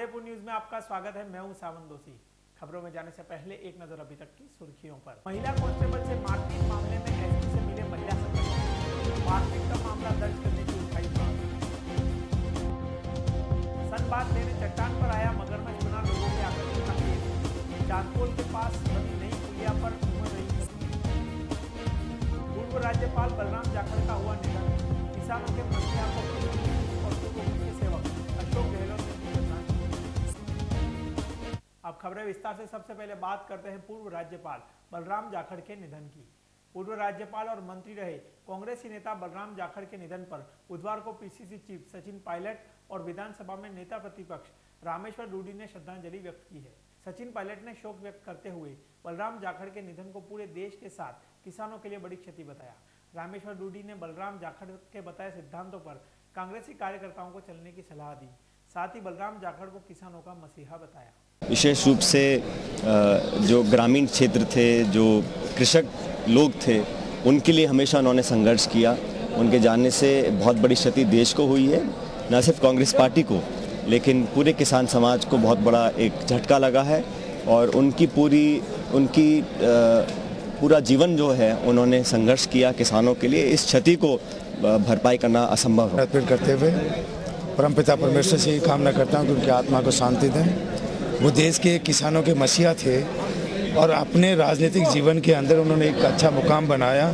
Udaipur news में आपका स्वागत है। मैं हूं सावन दोषी। खबरों में जाने से पहले एक नजर अभी तक की सुर्खियों पर। महिला कांस्टेबल से मारपीट मामले में एसपी से मिले महिला संगठन, मारपीट का मामला दर्ज करने की उठाई मांग। सन बाद लेने चट्टान पर आया मगरमच्छ बना लोगों के आकर्षण का केंद्र। चांदपोल के पास बनी नई पुलिया पर उमड़ रही तस्वीर। पूर्व राज्यपाल बलराम जाखड़ का हुआ निधन। किसानों के मसलिया को और मुख्य सेवक अशोक गहलोत ने दी श्रद्धांजलि। अब खबरें विस्तार से। सबसे पहले बात करते हैं पूर्व राज्यपाल बलराम जाखड़ के निधन की। पूर्व राज्यपाल और मंत्री रहे कांग्रेसी नेता बलराम जाखड़ के निधन पर बुधवार को पीसीसी चीफ सचिन पायलट और विधानसभा में नेता प्रतिपक्ष रामेश्वर डूडी ने श्रद्धांजलि व्यक्त की है। सचिन पायलट ने शोक व्यक्त करते हुए बलराम जाखड़ के निधन को पूरे देश के साथ किसानों के लिए बड़ी क्षति बताया। रामेश्वर डूडी ने बलराम जाखड़ के बताए सिद्धांतों पर कांग्रेसी कार्यकर्ताओं को चलने की सलाह दी। साथ ही बलराम जाखड़ को किसानों का मसीहा बताया। विशेष रूप से जो ग्रामीण क्षेत्र थे, जो कृषक लोग थे, उनके लिए हमेशा उन्होंने संघर्ष किया। उनके जाने से बहुत बड़ी क्षति देश को हुई है, न सिर्फ कांग्रेस पार्टी को लेकिन पूरे किसान समाज को बहुत बड़ा एक झटका लगा है। और उनकी पूरा जीवन जो है उन्होंने संघर्ष किया किसानों के लिए। इस क्षति को भरपाई करना असंभव है। अर्पित करते हुए परमपिता परमेश्वर से ये कामना करता हूँ कि उनकी आत्मा को शांति दें। वो देश के किसानों के मसीहा थे और अपने राजनीतिक जीवन के अंदर उन्होंने एक अच्छा मुकाम बनाया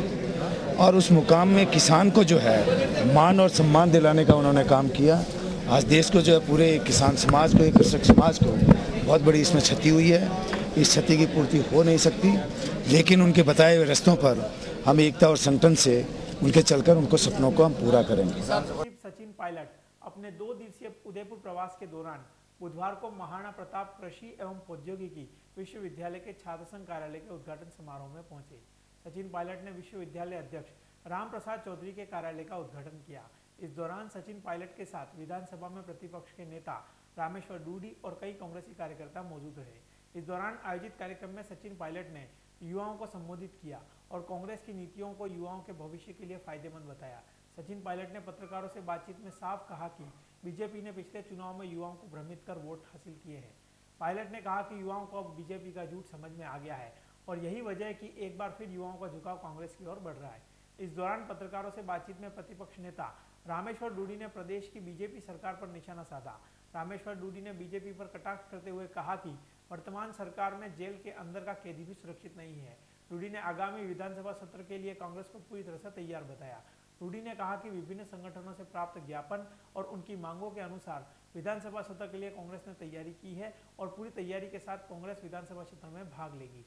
और उस मुकाम में किसान को जो है मान और सम्मान दिलाने का उन्होंने काम किया। आज देश को जो है पूरे किसान समाज को, एक कृषक समाज को बहुत बड़ी इसमें क्षति हुई है। इस क्षति की पूर्ति हो नहीं सकती, लेकिन उनके बताए हुए रास्तों पर हम एकता और संगठन से उनके चलकर उनको सपनों को हम पूरा करेंगे। सचिन पायलट अपने 2 दिवसीय उदयपुर प्रवास के दौरान बुधवार को महाराणा प्रताप कृषि एवं प्रौद्योगिकी विश्वविद्यालय के छात्र संघ कार्यालय के उद्घाटन समारोह में पहुंचे। सचिन पायलट ने विश्वविद्यालय अध्यक्ष राम प्रसाद चौधरी के कार्यालय का उद्घाटन किया। इस दौरान सचिन पायलट के साथ विधानसभा में प्रतिपक्ष के नेता रामेश्वर डूडी और कई कांग्रेसी कार्यकर्ता मौजूद रहे। इस दौरान आयोजित कार्यक्रम में सचिन पायलट ने युवाओं को संबोधित किया और कांग्रेस की नीतियों को युवाओं के भविष्य के लिए फायदेमंद बताया। सचिन पायलट ने पत्रकारों से बातचीत में साफ कहा कि बीजेपी ने पिछले चुनाव में युवाओं को भ्रमित कर वोट हासिल किए हैं। पायलट ने कहा कि युवाओं को अब बीजेपी का झूठ समझ में आ गया है और यही वजह है कि एक बार फिर युवाओं का झुकाव कांग्रेस की ओर बढ़ रहा है। इस दौरान पत्रकारों से बातचीत में प्रतिपक्ष नेता रामेश्वर डूडी ने प्रदेश की बीजेपी सरकार पर निशाना साधा। रामेश्वर डूडी ने बीजेपी पर कटाक्ष करते हुए कहा कि वर्तमान सरकार में जेल के अंदर का कैदी भी सुरक्षित नहीं है। डूडी ने आगामी विधानसभा सत्र के लिए कांग्रेस को पूरी तरह से तैयार बताया। डूडी ने कहा कि विभिन्न संगठनों से प्राप्त ज्ञापन और उनकी मांगों के अनुसार विधानसभा सत्र के लिए कांग्रेस ने तैयारी की है और पूरी तैयारी के साथ कांग्रेस विधानसभा सत्र में भाग लेगी।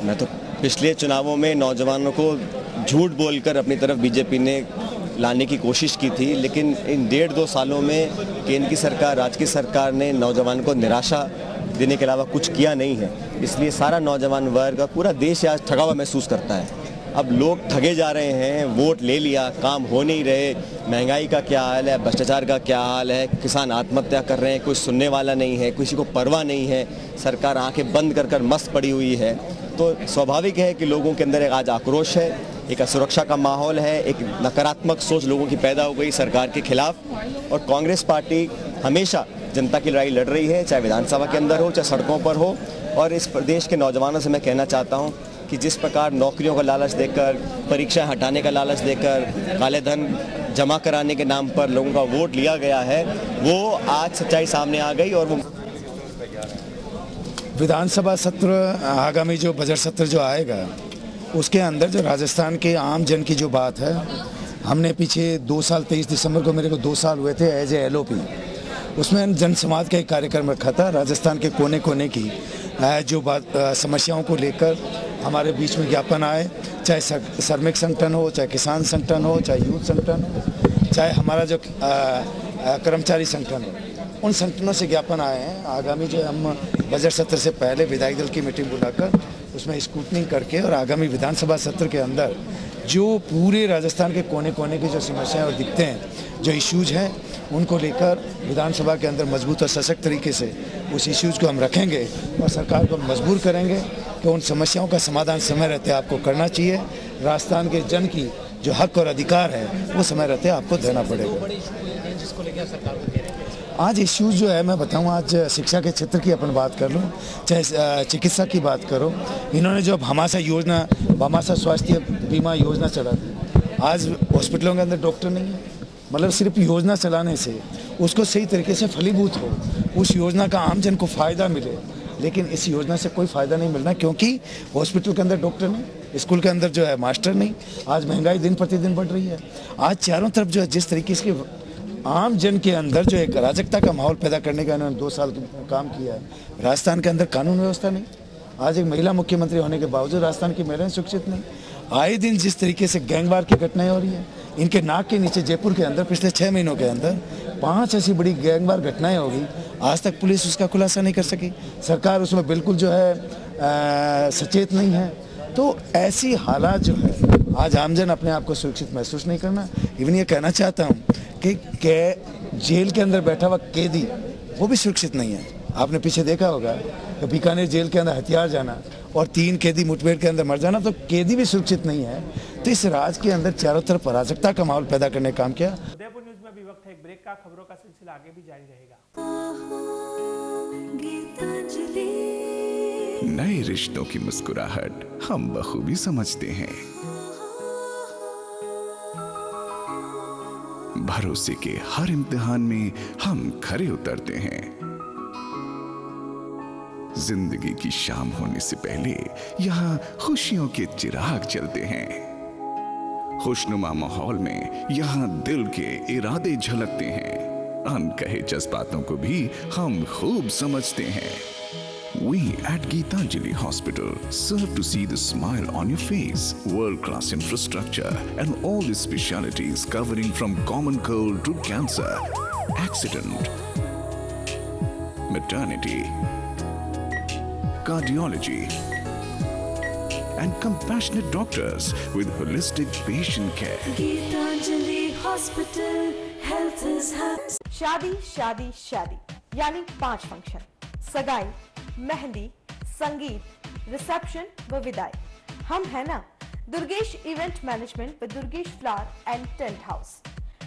मैं तो पिछले चुनावों में नौजवानों को झूठ बोलकर अपनी तरफ बीजेपी ने लाने की कोशिश की थी, लेकिन इन 1.5-2 सालों में केंद्र की सरकार, राज्य की सरकार ने नौजवान को निराशा देने के अलावा कुछ किया नहीं है। इसलिए सारा नौजवान वर्ग और पूरा देश आज ठगा हुआ महसूस करता है। अब लोग ठगे जा रहे हैं, वोट ले लिया, काम हो नहीं रहे, महंगाई का क्या हाल है, भ्रष्टाचार का क्या हाल है, किसान आत्महत्या कर रहे हैं, कोई सुनने वाला नहीं है, किसी को परवाह नहीं है, सरकार आंखें बंद कर मस्त पड़ी हुई है। तो स्वाभाविक है कि लोगों के अंदर आज आक्रोश है, एक असुरक्षा का माहौल है, एक नकारात्मक सोच लोगों की पैदा हो गई सरकार के खिलाफ। और कांग्रेस पार्टी हमेशा जनता की लड़ाई लड़ रही है, चाहे विधानसभा के अंदर हो, चाहे सड़कों पर हो। और इस प्रदेश के नौजवानों से मैं कहना चाहता हूं कि जिस प्रकार नौकरियों का लालच देकर, परीक्षा हटाने का लालच देकर, काले धन जमा कराने के नाम पर लोगों का वोट लिया गया है, वो आज सच्चाई सामने आ गई। और वो विधानसभा सत्र, आगामी जो बजट सत्र जो आएगा, उसके अंदर जो राजस्थान के आम जन की जो बात है, हमने पीछे 2 साल 23 दिसंबर को मेरे को 2 साल हुए थे एज ए LOP, उसमें जन समाज का एक कार्यक्रम रखा था। राजस्थान के कोने कोने की जो बात समस्याओं को लेकर हमारे बीच में ज्ञापन आए, चाहे श्रमिक संगठन हो, चाहे किसान संगठन हो, चाहे यूथ संगठन हो, चाहे हमारा जो कर्मचारी संगठन हो, उन संगठनों से ज्ञापन आए हैं। आगामी जो हम बजट सत्र से पहले विधायक दल की मीटिंग बुलाकर उसमें स्क्रूटनिंग करके और आगामी विधानसभा सत्र के अंदर जो पूरे राजस्थान के कोने कोने की जो समस्याएं और दिखते हैं, जो इश्यूज हैं, उनको लेकर विधानसभा के अंदर मजबूत और सशक्त तरीके से उस इश्यूज को हम रखेंगे और सरकार को मजबूर करेंगे कि उन समस्याओं का समाधान समय रहते आपको करना चाहिए। राजस्थान के जन की जो हक और अधिकार है वो समय रहते आपको देना पड़ेगा। आज इश्यूज जो है मैं बताऊं, आज शिक्षा के क्षेत्र की अपन बात कर लूं, चाहे चिकित्सा की बात करो, इन्होंने जो भामाशाह योजना, भामाशाह स्वास्थ्य बीमा योजना चला दी, आज हॉस्पिटलों के अंदर डॉक्टर नहीं है। मतलब सिर्फ योजना चलाने से उसको सही तरीके से फलीभूत हो, उस योजना का आम जन को फ़ायदा मिले, लेकिन इस योजना से कोई फ़ायदा नहीं मिलना, क्योंकि हॉस्पिटल के अंदर डॉक्टर नहीं, स्कूल के अंदर जो है मास्टर नहीं। आज महंगाई दिन प्रतिदिन बढ़ रही है। आज चारों तरफ जो है जिस तरीके से आम जन के अंदर जो एक अराजकता का माहौल पैदा करने का इन्होंने 2 साल काम किया है। राजस्थान के अंदर कानून व्यवस्था नहीं, आज एक महिला मुख्यमंत्री होने के बावजूद राजस्थान की महिलाएं सुरक्षित नहीं। आए दिन जिस तरीके से गैंगवार की घटनाएं हो रही है, इनके नाक के नीचे जयपुर के अंदर पिछले 6 महीनों के अंदर 5 ऐसी बड़ी गैंगवार घटनाएं होगी, आज तक पुलिस उसका खुलासा नहीं कर सकी, सरकार उसमें बिल्कुल जो है सचेत नहीं है। तो ऐसी हालात जो है, आज आमजन अपने आप को सुरक्षित महसूस नहीं करना। इवन ये कहना चाहता हूँ कि जेल के अंदर बैठा हुआ कैदी वो भी सुरक्षित नहीं है। आपने पीछे देखा होगा कि बीकानेर जेल के अंदर हथियार जाना और 3 कैदी मुठभेड़ के अंदर मर जाना, तो कैदी भी सुरक्षित नहीं है। तो इस राज्य के अंदर चारों तरफ अराजकता का माहौल पैदा करने का काम किया। उदयपुर न्यूज में अभी वक्त है एक ब्रेक का। खबरों का सिलसिला आगे भी जारी रहेगा। नए रिश्तों की मुस्कुराहट हम बखूबी समझते हैं। भरोसे के हर इम्तिहान में हम खरे उतरते हैं। जिंदगी की शाम होने से पहले यहाँ खुशियों के चिराग जलते हैं। खुशनुमा माहौल में यहाँ दिल के इरादे झलकते हैं। अनकहे जज्बातों को भी हम खूब समझते हैं। We at Geetanjali Hospital serve to see the smile on your face. World-class infrastructure and all the specialities covering from common cold to cancer, accident, maternity, cardiology, and compassionate doctors with holistic patient care. Geetanjali Hospital, health is happy. शादी शादी शादी यानी 5 function, सगाई, मेहंदी, संगीत, reception व विदाई। हम है ना दुर्गेश इवेंट मैनेजमेंट व Durgesh flower and tent house.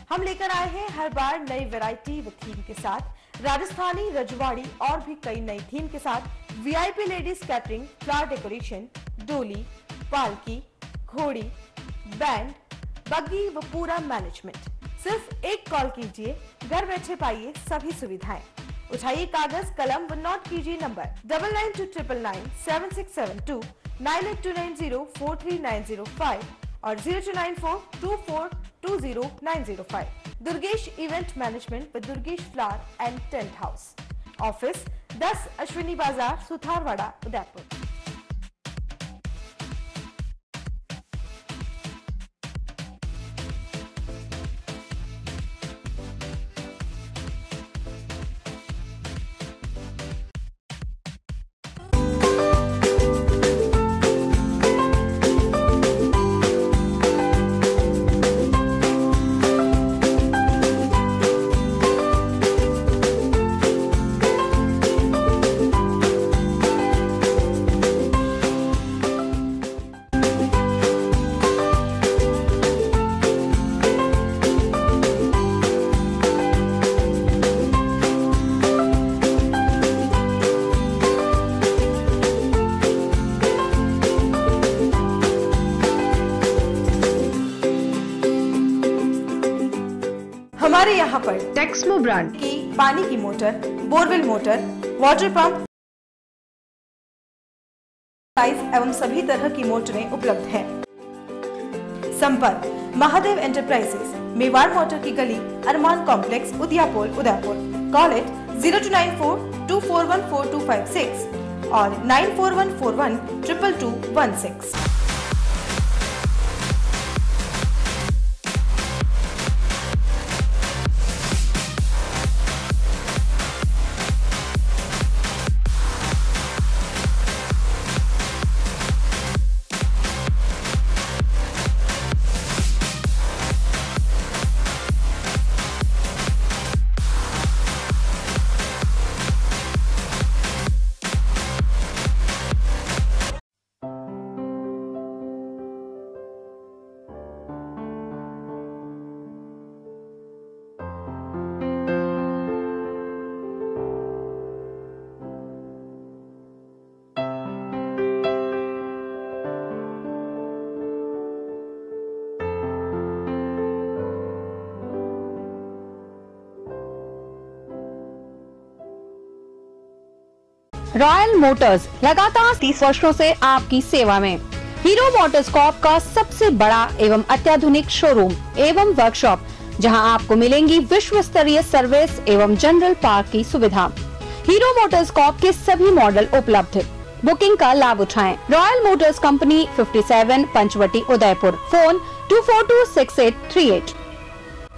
हम लेकर आए हैं हर बार नई वैरायटी व थीम के साथ, राजस्थानी, रजवाड़ी और भी कई नई थीम के साथ। VIP ladies catering, flower decoration, डोली, पालकी, घोड़ी, बैंड, बग्गी व पूरा मैनेजमेंट। सिर्फ एक कॉल कीजिए, घर बैठे पाइए सभी सुविधाएं। उठाइए कागज कलम व नोट कीजिए नंबर 992999 7672, 9829043905 और 029424209005। दुर्गेश इवेंट मैनेजमेंट व Durgesh flower and tent house. Office 10 Ashwini बाजार, सुथारवाड़ा, उदयपुर। हमारे यहाँ पर टेक्समो ब्रांड की पानी की motor, borewell motor, water pump एवं सभी तरह की मोटरें उपलब्ध हैं। संपर्क महादेव एंटरप्राइजेस, मेवाड़ मोटर की गली, अरमान कॉम्प्लेक्स, उदियापुर, उदयपुर। कॉल इट 0294241426 और 9414122216। रॉयल मोटर्स लगातार 30 वर्षों से आपकी सेवा में। हीरो मोटर्स कॉर्प का सबसे बड़ा एवं अत्याधुनिक शोरूम एवं वर्कशॉप, जहां आपको मिलेंगी विश्व स्तरीय सर्विस एवं जनरल पार्क की सुविधा। हीरो मोटर्स कॉर्प के सभी मॉडल उपलब्ध। बुकिंग का लाभ उठाएं। Royal motors company 57 Panchavati Udaipur. Phone 2426838।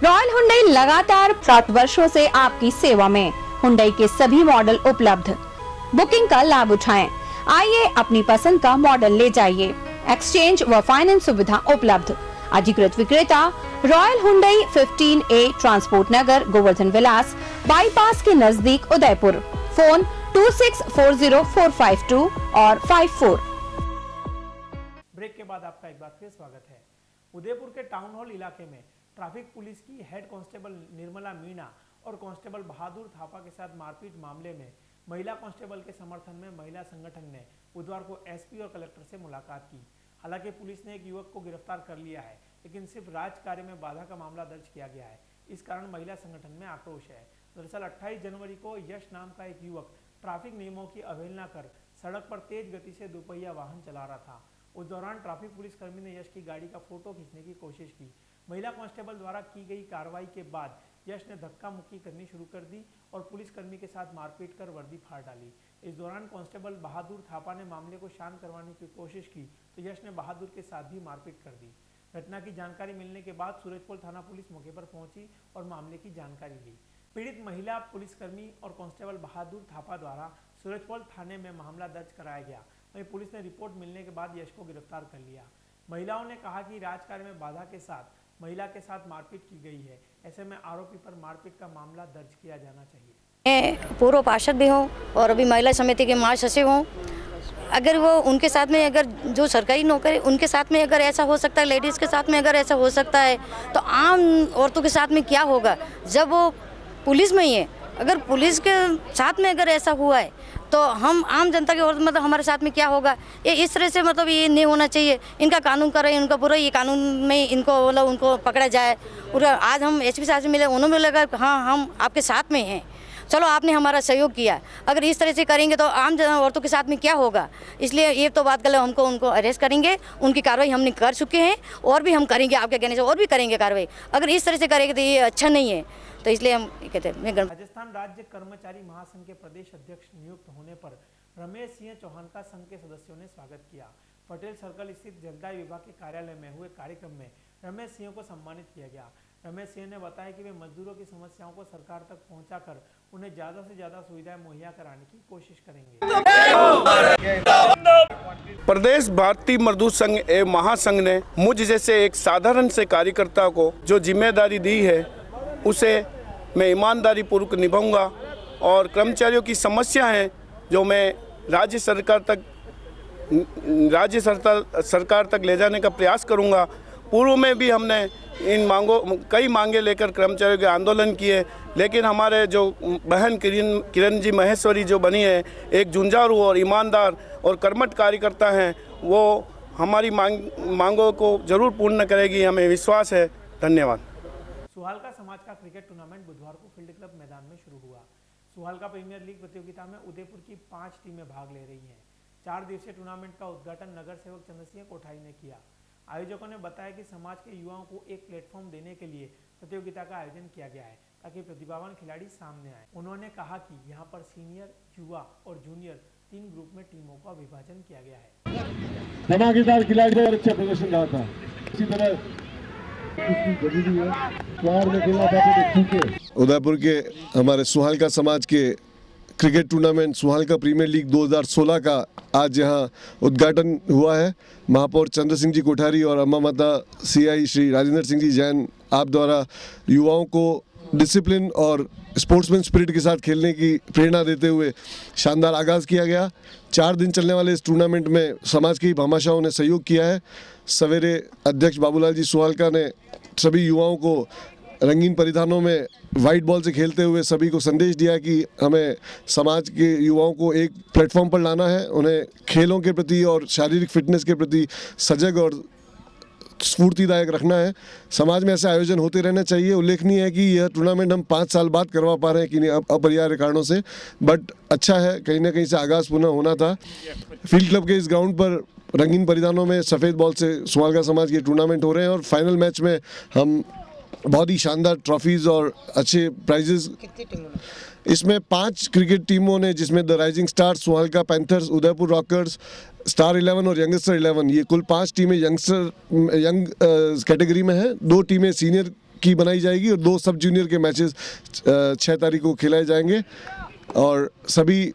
Royal Hyundai लगातार 7 वर्षों से आपकी सेवा में। हुंडई के सभी मॉडल उपलब्ध। बुकिंग का लाभ उठाएं। आइए अपनी पसंद का मॉडल ले जाइए। एक्सचेंज व फाइनेंस सुविधा उपलब्ध। अधिकृत विक्रेता रॉयल हुंडई 15A ट्रांसपोर्ट नगर, गोवर्धन विलास, बाईपास के नजदीक उदयपुर। फोन 264045 और 54। ब्रेक के बाद आपका एक बार फिर स्वागत है। उदयपुर के टाउन हॉल इलाके में ट्रैफिक पुलिस की हेड कांस्टेबल निर्मला मीणा और कांस्टेबल बहादुर थापा के साथ मारपीट मामले में महिला कांस्टेबल के समर्थन में महिला संगठन ने बुधवार को एसपी और कलेक्टर से मुलाकात की। हालांकि पुलिस ने एक युवक को गिरफ्तार कर लिया है, लेकिन सिर्फ राज कार्य में बाधा का मामला दर्ज किया गया है। इस कारण महिला संगठन में आक्रोश है। दरअसल 28 जनवरी को यश नाम का एक युवक ट्रैफिक नियमों की अवहेलना कर सड़क पर तेज गति से दोपहिया वाहन चला रहा था। उस दौरान ट्रैफिक पुलिसकर्मी ने यश की गाड़ी का फोटो खींचने की कोशिश की। महिला कांस्टेबल द्वारा की गई कार्रवाई के बाद यश ने धक्का मुक्की करनी शुरू कर दी और पुलिसकर्मी के साथ मारपीट कर वर्दी फाड़ डाली। इस दौरान कांस्टेबल बहादुर थापा ने मामले को शांत करवाने की कोशिश की तो यश ने बहादुर के साथ भी मारपीट कर दी। घटना की जानकारी मिलने के बाद सूरजपोल थाना पुलिस मौके पर पहुंची और मामले की जानकारी ली। पीड़ित महिला पुलिसकर्मी और कांस्टेबल बहादुर थापा द्वारा सूरजपोल थाने में मामला दर्ज कराया गया। वहीं पुलिस ने रिपोर्ट मिलने के बाद यश को गिरफ्तार कर लिया। महिलाओं ने कहा कि राजकार्य में बाधा के साथ महिला के साथ मारपीट की गई है। ऐसे में आरोपी पर मारपीट का मामला दर्ज किया जाना चाहिए। मैं पूर्व पार्षद भी हूँ और अभी महिला समिति के महासचिव हूँ। अगर वो उनके साथ में, अगर जो सरकारी नौकरी उनके साथ में अगर ऐसा हो सकता है, लेडीज़ के साथ में अगर ऐसा हो सकता है, तो आम औरतों के साथ में क्या होगा जब वो पुलिस में ही है। अगर पुलिस के साथ में अगर ऐसा हुआ है तो हम आम जनता के औरत मतलब हमारे साथ में क्या होगा। ये इस तरह से मतलब ये नहीं होना चाहिए। इनका कानून करे, इनका पूरा ये कानून में इनको मतलब उनको पकड़ा जाए। और आज हम एसपी साहब से मिले, उन्होंने लगा हाँ हम आपके साथ में हैं, चलो आपने हमारा सहयोग किया। अगर इस तरह से करेंगे तो आम औरतों के साथ में क्या होगा। इसलिए ये तो बात गलत, हमको उनको अरेस्ट करेंगे। उनकी कार्रवाई हमने कर चुके हैं और भी हम करेंगे, आपके कहने से और भी करेंगे कार्रवाई। अगर इस तरह से करेंगे तो ये अच्छा नहीं है। तो इसलिए हम कहते हैं। राजस्थान राज्य कर्मचारी महासंघ के प्रदेश अध्यक्ष नियुक्त होने पर रमेश सिंह चौहान का संघ के सदस्यों ने स्वागत किया। पटेल सर्कल स्थित जलदाय विभाग के कार्यालय में हुए कार्यक्रम में रमेश सिंह को सम्मानित किया गया। रमेश सिंह ने बताया कि वे मजदूरों की समस्याओं को सरकार तक पहुंचाकर उन्हें ज्यादा से ज्यादा सुविधाएं मुहैया कराने की कोशिश करेंगे। प्रदेश भारतीय मजदूर संघ एवं महासंघ ने मुझ जैसे एक साधारण से कार्यकर्ता को जो जिम्मेदारी दी है उसे मैं ईमानदारी पूर्वक निभाऊंगा और कर्मचारियों की समस्या है जो मैं राज्य सरकार तक ले जाने का प्रयास करूंगा। पूर्व में भी हमने कई मांगे लेकर कर्मचारियों के आंदोलन किए, लेकिन हमारे जो बहन किरण जी महेश्वरी जो बनी है, एक जुझारू और ईमानदार और कर्मठ कार्यकर्ता हैं, वो हमारी मांगों को जरूर पूर्ण करेगी, हमें विश्वास है। धन्यवाद। सुहालका समाज का क्रिकेट टूर्नामेंट बुधवार को फील्ड क्लब मैदान में शुरू हुआ। सुहालका प्रीमियर लीग प्रतियोगिता में उदयपुर की 5 टीमें भाग ले रही हैं। 4 दिवसीय टूर्नामेंट का उद्घाटन नगर सेवक चंद्र सिंह कोठारी ने किया। आयोजकों ने बताया कि समाज के युवाओं को एक प्लेटफॉर्म देने के लिए प्रतियोगिता का आयोजन किया गया है ताकि प्रतिभावान खिलाड़ी सामने आए। उन्होंने कहा कि यहां पर सीनियर, युवा और जूनियर 3 ग्रुप में टीमों का विभाजन किया गया है। धमाकेदार खिलाड़ी और अच्छा प्रदर्शन रहा था। इसी तरह उदयपुर के हमारे सुहालका समाज के cricket tournament Suhalka premier league 2016 का आज यहाँ उद्घाटन हुआ है। महापौर चंद्र सिंह जी कोठारी और अम्मा माता CI श्री राजेंद्र सिंह जी जैन आप द्वारा युवाओं को डिसिप्लिन और स्पोर्ट्समैन स्पिरिट के साथ खेलने की प्रेरणा देते हुए शानदार आगाज़ किया गया। 4 दिन चलने वाले इस टूर्नामेंट में समाज की भामाशाहों ने सहयोग किया है। सवेरे अध्यक्ष बाबूलाल जी सुहालका ने सभी युवाओं को रंगीन परिधानों में वाइट बॉल से खेलते हुए सभी को संदेश दिया कि हमें समाज के युवाओं को एक प्लेटफॉर्म पर लाना है, उन्हें खेलों के प्रति और शारीरिक फिटनेस के प्रति सजग और स्फूर्तिदायक रखना है। समाज में ऐसे आयोजन होते रहना चाहिए। उल्लेखनीय है कि यह टूर्नामेंट हम 5 साल बाद करवा पा रहे हैं कि अपरिहार्य कारणों से, बट अच्छा है, कहीं ना कहीं से आगाज़ पुनः होना था। फील्ड क्लब के इस ग्राउंड पर रंगीन परिधानों में सफ़ेद बॉल से सुहालका समाज के टूर्नामेंट हो रहे हैं और फाइनल मैच में हम बहुत ही शानदार ट्रॉफीज़ और अच्छे प्राइजेस, इसमें 5 क्रिकेट टीमों ने, जिसमें the rising stars, Suhalka panthers, Udaipur rockers, star 11 और यंगस्टर 11, ये कुल 5 टीमें यंग कैटेगरी में हैं। 2 टीमें सीनियर की बनाई जाएगी और 2 सब जूनियर के मैचेस 6 तारीख को खिलाए जाएंगे और सभी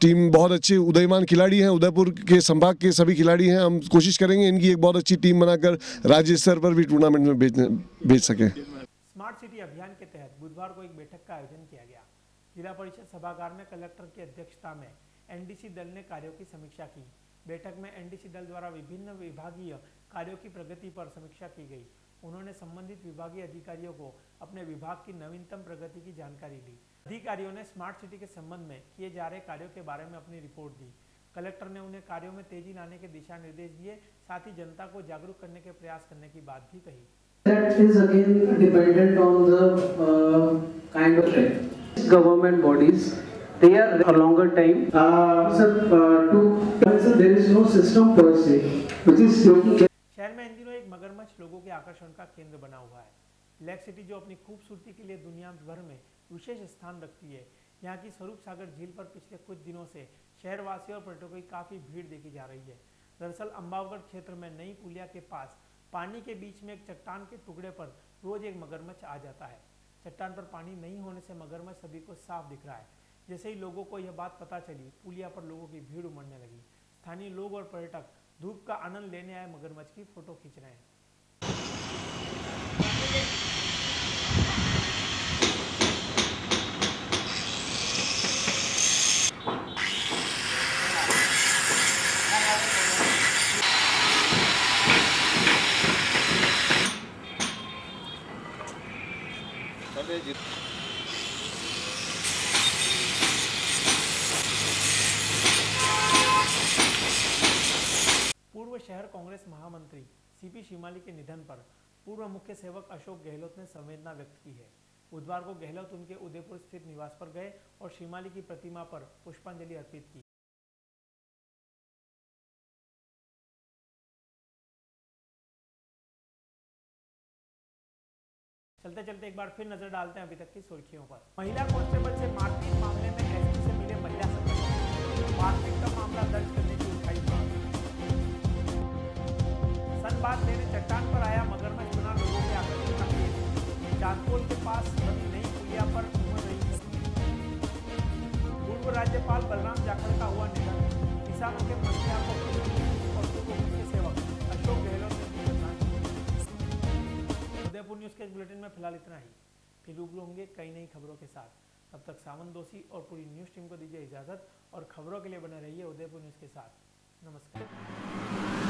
टीम बहुत अच्छे उदयमान खिलाड़ी हैं। उदयपुर के संभाग के सभी खिलाड़ी हैं। हम कोशिश करेंगे इनकी एक बहुत अच्छी टीम बनाकर राज्य स्तर पर भी टूर्नामेंट में भेज सकें। स्मार्ट सिटी अभियान के तहत बुधवार को एक बैठक का आयोजन किया गया। जिला परिषद सभागार में कलेक्टर की अध्यक्षता में एनडीसी दल ने कार्यों की समीक्षा की। बैठक में एनडीसी दल द्वारा विभिन्न विभागीय कार्यों की प्रगति पर समीक्षा की गई। उन्होंने संबंधित विभागीय अधिकारियों को अपने विभाग की नवीनतम प्रगति की जानकारी ली। अधिकारियों ने स्मार्ट सिटी के संबंध में किए जा रहे कार्यों के बारे में अपनी रिपोर्ट दी। कलेक्टर ने उन्हें कार्यों में तेजी लाने के दिशा निर्देश दिए, साथ ही जनता को जागरूक करने के प्रयास करने की बात भी कही। That is again dependent on the kind of government bodies. They are a longer time. There is no system per se, which is taking. शहर में इन दिनों एक मगरमच्छ लोगों के आकर्षण का केंद्र बना हुआ है। लेक सिटी जो अपनी खूबसूरती के लिए दुनिया भर में विशेष स्थान रखती है, यहाँ की स्वरूप सागर झील पर पिछले कुछ दिनों से शहरवासियों और पर्यटकों की काफी भीड़ देखी जा रही है। दरअसल अंबावगढ़ क्षेत्र में नई पुलिया के पास पानी के बीच में एक चट्टान के टुकड़े पर रोज एक मगरमच्छ आ जाता है। चट्टान पर पानी नहीं होने से मगरमच्छ सभी को साफ दिख रहा है। जैसे ही लोगों को यह बात पता चली, पुलिया पर लोगों की भीड़ उमड़ने लगी। स्थानीय लोग और पर्यटक धूप का आनंद लेने आए मगरमच्छ की फोटो खींच रहे हैं। पूर्व शहर कांग्रेस महामंत्री सीपी शिमाली के निधन पर पूर्व मुख्य सेवक अशोक गहलोत ने संवेदना व्यक्त की है। बुधवार को गहलोत उनके उदयपुर स्थित निवास पर गए और शिमाली की प्रतिमा पर पुष्पांजलि अर्पित की। चलते चलते एक बार फिर नजर डालते हैं अभी तक की सुर्खियों पर। महिला कांस्टेबल से मारपीट मामले में एसपी से मिले महिला संगठन, मारपीट का मामला दर्ज करने की उठाई मांग। सन बाद लेने चट्टान पर आया मगरमच्छ बना लोगों के आकर्षण का केस। चांदपोल के पास बनी नई पुलिया पर उमड़ रही तस्वीर। पूर्व राज्यपाल बलराम जाखड़ का हुआ निधन। किसानों के मसलिया को और पूर्व मुख्य सेवक अशोक गहलोत ने दी श्रद्धांजलि। उदयपुर न्यूज के बुलेटिन में फिलहाल इतना ही। फिर रूबरू होंगे कई नई खबरों के साथ। तब तक सावन दोषी और पूरी न्यूज टीम को दीजिए इजाजत और खबरों के लिए बने रहिए उदयपुर न्यूज के साथ। नमस्कार।